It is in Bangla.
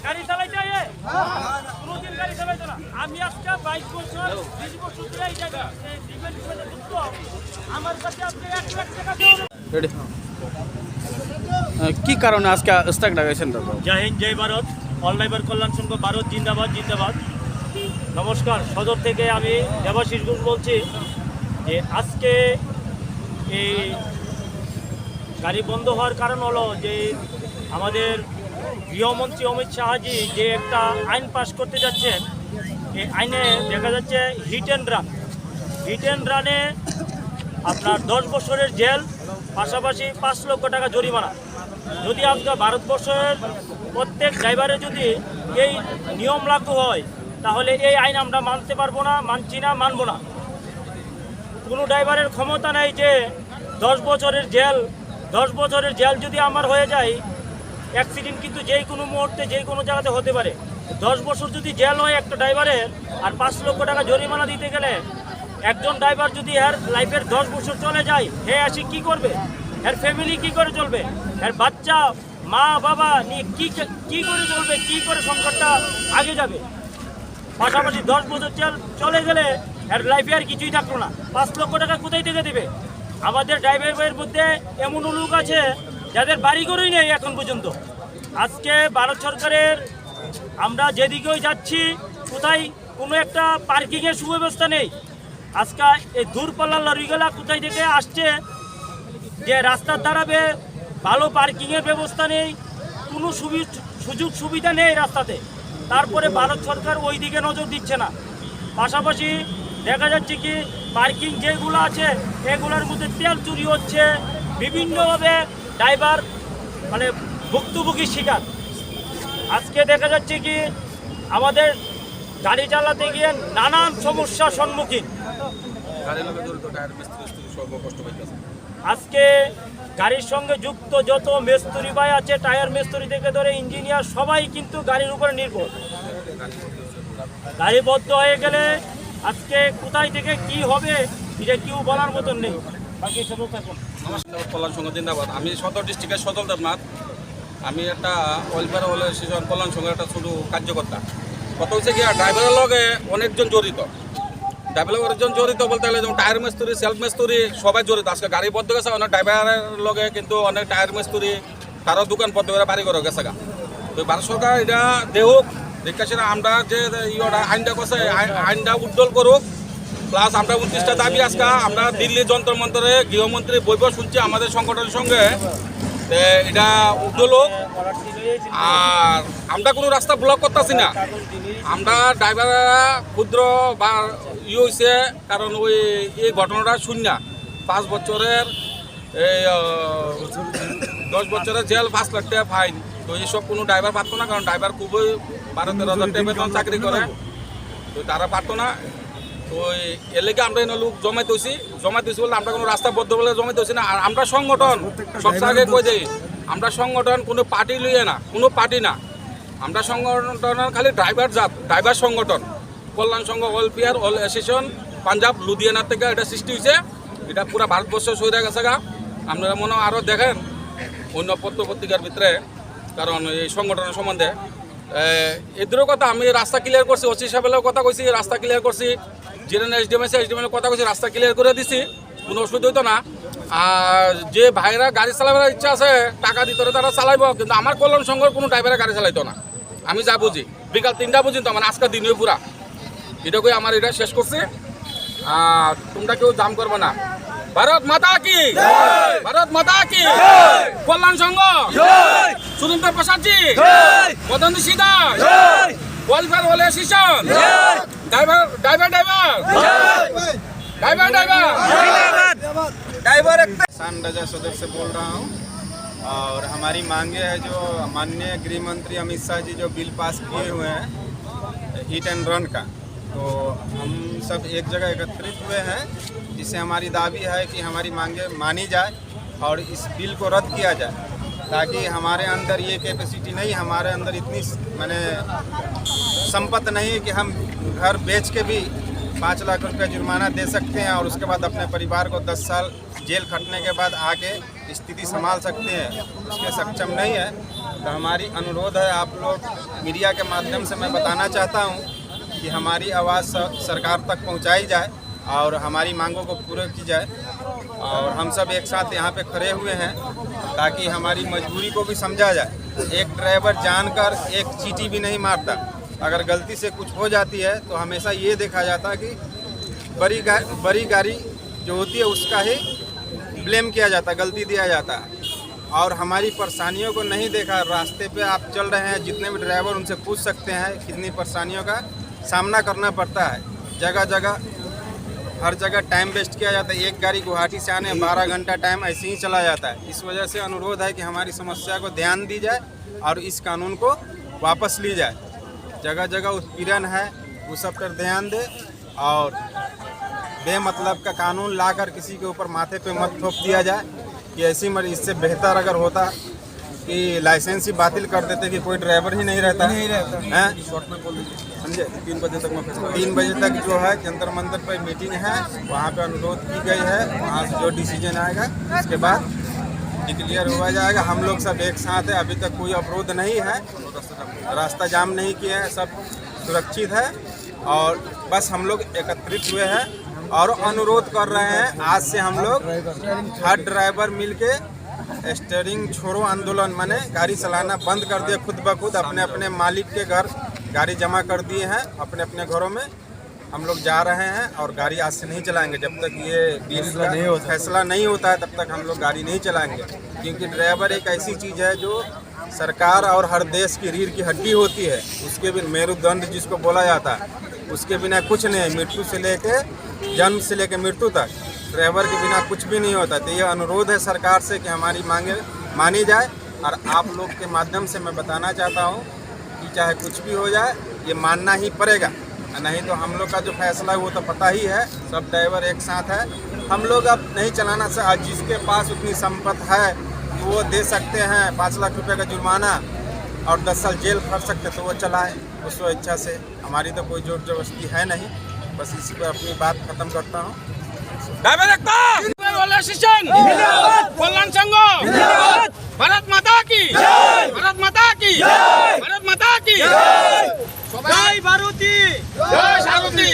গাড়ি চালাইতে কোনদিন গাড়ি চালাইতো না। আমি আজকে 22 বছর 20 বছর ধরে এই জায়গা আমার কাছে আজকে 1 লাখ টাকা কি কারণে আজকে স্ট্রাইক লাগাইছেন দাদা? জয় হিন্দ, জয় ভারত। অল ড্রাইভার কল্যাণ সংঘ ভারত জিন্দাবাদ জিন্দাবাদ। নমস্কার, সদর থেকে আমি দেবাশিস ঘোষ বলছি। যে আজকে এই গাড়ি বন্ধ হওয়ার কারণ হলো যে আমাদের গৃহমন্ত্রী অমিত শাহজি যে একটা আইন পাস করতে যাচ্ছেন, এই আইনে দেখা যাচ্ছে হিট অ্যান্ড রানে আপনার 10 বছরের জেল, পাশাপাশি 5 লক্ষ টাকা জরিমানা। যদি আজকে ভারতবর্ষের প্রত্যেক ড্রাইভারে যদি এই নিয়ম লাগু হয়, তাহলে এই আইন আমরা মানতে পারবো না, মানছি না, মানবো না। কোনো ড্রাইভারের ক্ষমতা নেই যে 10 বছরের জেল যদি আমার হয়ে যায়। অ্যাক্সিডেন্ট কিন্তু যেই কোনো মুহূর্তে যেই কোনো জায়গাতে হতে পারে। 10 বছর যদি জেল হয় একটা ড্রাইভারের, আর 5 লক্ষ টাকা জরিমানা দিতে গেলে, একজন ড্রাইভার যদি এর লাইফের 10 বছর চলে যায়, হে আসি কি করবে? এর ফ্যামিলি কি করে চলবে? এর বাচ্চা, মা বাবা নিয়ে কি করে চলবে? কি করে সংকটটা আগে যাবে? পাশাপাশি 10 বছর চলে গেলে এর লাইফে আর কিছুই থাকলো না। 5 লক্ষ টাকা কোথায় থেকে দেবে? আমাদের ড্রাইভারের মধ্যে এমন লোক আছে যাদের বাড়িঘরই নেই এখন পর্যন্ত। আজকে ভারত সরকারের আমরা যেদিকেই যাচ্ছি, কোথায় কোনো একটা পার্কিংয়ের সুব্যবস্থা নেই। আজকে এই দূরপাল্লার লরিগুলা কোথায় থেকে আসছে যে রাস্তার দাঁড়াবে, ভালো পার্কিংয়ের ব্যবস্থা নেই, কোনো সুযোগ সুবিধা নেই রাস্তাতে। তারপরে ভারত সরকার ওই দিকে নজর দিচ্ছে না। পাশাপাশি দেখা যাচ্ছে কি পার্কিং যেগুলো আছে এগুলোর মধ্যে তেল চুরি হচ্ছে, বিভিন্নভাবে ড্রাইভার মানে ভুক্তভোগীর শিকার। আজকে দেখা যাচ্ছে কি আমাদের গাড়ি চালাতে গিয়ে নানান সমস্যার সম্মুখীন। আজকে গাড়ির সঙ্গে যুক্ত যত মিস্ত্রি ভাই আছে, টায়ার মিস্ত্রি থেকে ধরে ইঞ্জিনিয়ার, সবাই কিন্তু গাড়ির উপরে নির্ভর। গাড়ি বন্ধ হয়ে গেলে আজকে কোথায় থেকে কি হবে এটা কেউ বলার মতন নেই। বাকি সব নমস্কার, কল্যাণ সংঘ জিন্দাবাদ। আমি সদর ডিস্ট্রিক্টের সদর দেবনাথ। আমি একটা ওয়েলফেয়ার অর্গানাইজেশন কল্যাণ সংঘের একটা ছোটো কার্যকর্তা। কত হচ্ছে কি ড্রাইভারের লগে অনেকজন জড়িত। ড্রাইভারের অনেকজন জড়িত বলতে গেলে যেমন টায়ার মিস্ত্রি, সেলফ মিস্ত্রি সবাই জড়িত। আজকে গাড়ি বন্ধ গেছে, অনেক ড্রাইভারের লগে কিন্তু অনেক টায়ার মিস্ত্রি, কারো দোকান বন্ধ করে বাড়ি করে গেছে গা। তো ভারত সরকার এটা দেহুক, দেখতেছি না আমরা যে আইনটা করছে আইনটা উজ্জ্বল করুক। প্লাস আমরা 29টা দাবি আজকে আমরা দিল্লি যন্ত্র মন্ত্রে গৃহমন্ত্রী বৈঠক শুনছি আমাদের সংগঠনের সঙ্গে, এটা উজ্জ্বল হোক। আর আমরা কোনো রাস্তা ব্লক করতেছি না। আমরা ড্রাইভাররা ক্ষুদ্র বা হয়েছে, কারণ এই ঘটনাটা শূন্য 5 বছরের 10 বছরের জেল, 5 লাখ টাকা ফাইন। তো এইসব কোনো ড্রাইভার পারতো না, কারণ ড্রাইভার খুবই 12-13 হাজার টাকা বেতন চাকরি করে, তো তারা পারতো না। তো এর লেগে আমরা লোক জমাইতেছি বলে আমরা কোনো রাস্তা বদ্ধ বলে জমাইতেছি না। আর আমরা সংগঠন সবচেয়ে আগে কই দিই, আমরা সংগঠন কোনো পার্টি লইয়ে না, কোনো পার্টি না। আমরা সংগঠনের খালি ড্রাইভার সংগঠন কল্যাণ সংঘ ওয়েলফেয়ার অ্যাসোসিয়েশন পাঞ্জাব লুধিয়ানা থেকে এটা সৃষ্টি হয়েছে। এটা পুরো ভারতবর্ষ সইরা গেছে গা। আপনারা মনে আরও দেখেন অন্য পত্রিকার ভিতরে, কারণ এই সংগঠনের সম্বন্ধে এদেরও কথা আমি রাস্তা ক্লিয়ার করছি, ওসি সাহেবের কথা কইছি, রাস্তা ক্লিয়ার করছি, জেনারেল এসডিএমের কথা কইছি, রাস্তা ক্লিয়ার করে দিছি, কোনো অসুবিধা হইতো না। আর যে ভাইরা গাড়ি চালাবার ইচ্ছা আছে টাকা দিতে তারা চালাইব, কিন্তু আমার কল্যাণ সংঘের কোনো ড্রাইভারে গাড়ি চালাইতো না। আমি যা বুঝি বিকাল 3টা পর্যন্ত আমার আজকের দিনই পুরা এটা কই আমার এটা শেষ করছে। আর তোমরা কেউ জাম করবে না। ভারত মাতা কি, ভারত মাতা কি, Kalyan Sangh, Surendra Prasadji, Madan Sida, welfare association, driver किसान रजा सदर से बोल रहा हूँ। और हमारी मांगे है जो माननीय गृह मंत्री अमित शाह जी जो बिल पास किए हुए हैं हिट एंड रन का। तो हम सब एक जगह एकत्रित हुए हैं, जिससे हमारी दावी है कि हमारी मांगे मानी जाए और इस बिल को रद्द किया जाए, ताकि हमारे अंदर ये कैपेसिटी नहीं, हमारे अंदर इतनी माने संपत्ति नहीं है कि हम घर बेच के भी 5 लाख रुपए जुर्माना दे सकते हैं और उसके बाद अपने परिवार को 10 साल जेल खटने के बाद आके स्थिति संभाल सकते हैं, उसके सक्षम नहीं है। तो हमारी अनुरोध है, आप लोग मीडिया के माध्यम से मैं बताना चाहता हूँ कि हमारी आवाज़ सरकार तक पहुँचाई जाए और हमारी मांगों को पूरा की जाए। और हम सब एक साथ यहाँ पे खड़े हुए हैं ताकि हमारी मजबूरी को भी समझा जाए। एक ड्राइवर जानकर एक चींटी भी नहीं मारता, अगर गलती से कुछ हो जाती है तो हमेशा ये देखा जाता है कि बड़ी गाड़ी जो होती है उसका ही ब्लेम किया जाता है, गलती दिया जाता है। और हमारी परेशानियों को नहीं देखा। रास्ते पे आप चल रहे हैं, जितने भी ड्राइवर उनसे पूछ सकते हैं कितनी परेशानियों का सामना करना पड़ता है। जगह जगह हर जगह टाइम वेस्ट किया जाता है। एक गाड़ी गुवाहाटी से आने 12 घंटा टाइम ऐसे ही चला जाता है। इस वजह से अनुरोध है कि हमारी समस्या को ध्यान दी जाए और इस कानून को वापस ली जाए। जगह जगह उत्पीड़न है, वो सब पर ध्यान दे और बेमतलब का कानून लाकर किसी के ऊपर माथे पे मत थोप दिया जाए कि ऐसी मर। इससे बेहतर अगर होता कि लाइसेंस ही बातिल कर देते कि कोई ड्राइवर ही नहीं रहता हैं। समझे, 3 बजे तक जो है जंतर मंतर पर मीटिंग है, वहाँ पे अनुरोध की गई है। वहाँ से जो डिसीजन आएगा उसके बाद डिक्लेयर हुआ जाएगा। हम लोग सब एक साथ है, अभी तक कोई अवरोध नहीं है, रास्ता जाम नहीं किया है, सब सुरक्षित है और बस हम लोग एकत्रित हुए हैं और अनुरोध कर रहे हैं। आज से हम लोग हर ड्राइवर मिलके स्टीयरिंग छोड़ो आंदोलन माने गाड़ी चलाना बंद कर दिए। खुद ब खुद अपने अपने मालिक के घर गाड़ी जमा कर दिए हैं, अपने अपने घरों में हम लोग जा रहे हैं और गाड़ी आज से नहीं चलाएंगे। जब तक ये बिल का फैसला नहीं होता है तब तक हम लोग गाड़ी नहीं चलाएंगे, क्योंकि ड्राइवर एक ऐसी चीज़ है जो सरकार और हर देश की रीढ़ की हड्डी होती है। उसके बिना मेरुदंड जिसको बोला जाता है, उसके बिना कुछ नहीं है। मृत्यु से लेके जन्म से लेके मृत्यु तक ड्राइवर के बिना कुछ भी नहीं होता। तो ये अनुरोध है सरकार से कि हमारी मांगे मानी जाए। और आप लोग के माध्यम से मैं बताना चाहता हूँ कि चाहे कुछ भी हो जाए ये मानना ही पड़ेगा, नहीं तो हम लोग का जो फैसला है वो तो पता ही है। सब ड्राइवर एक साथ है, हम लोग अब नहीं चलाना से जिसके पास उतनी संपत्ति है तो वो दे सकते हैं 5 लाख रुपए का जुर्माना और 10 साल जेल भर सकते, तो वो चलाए उस इच्छा से। हमारी तो कोई जोर जबरदस्ती है नहीं। बस इसी पर अपनी बात खत्म करता हूँ। कल्याण संघ भारत माता की, भारत माता की, भारत माता की। जय मारुति, जय मारुति।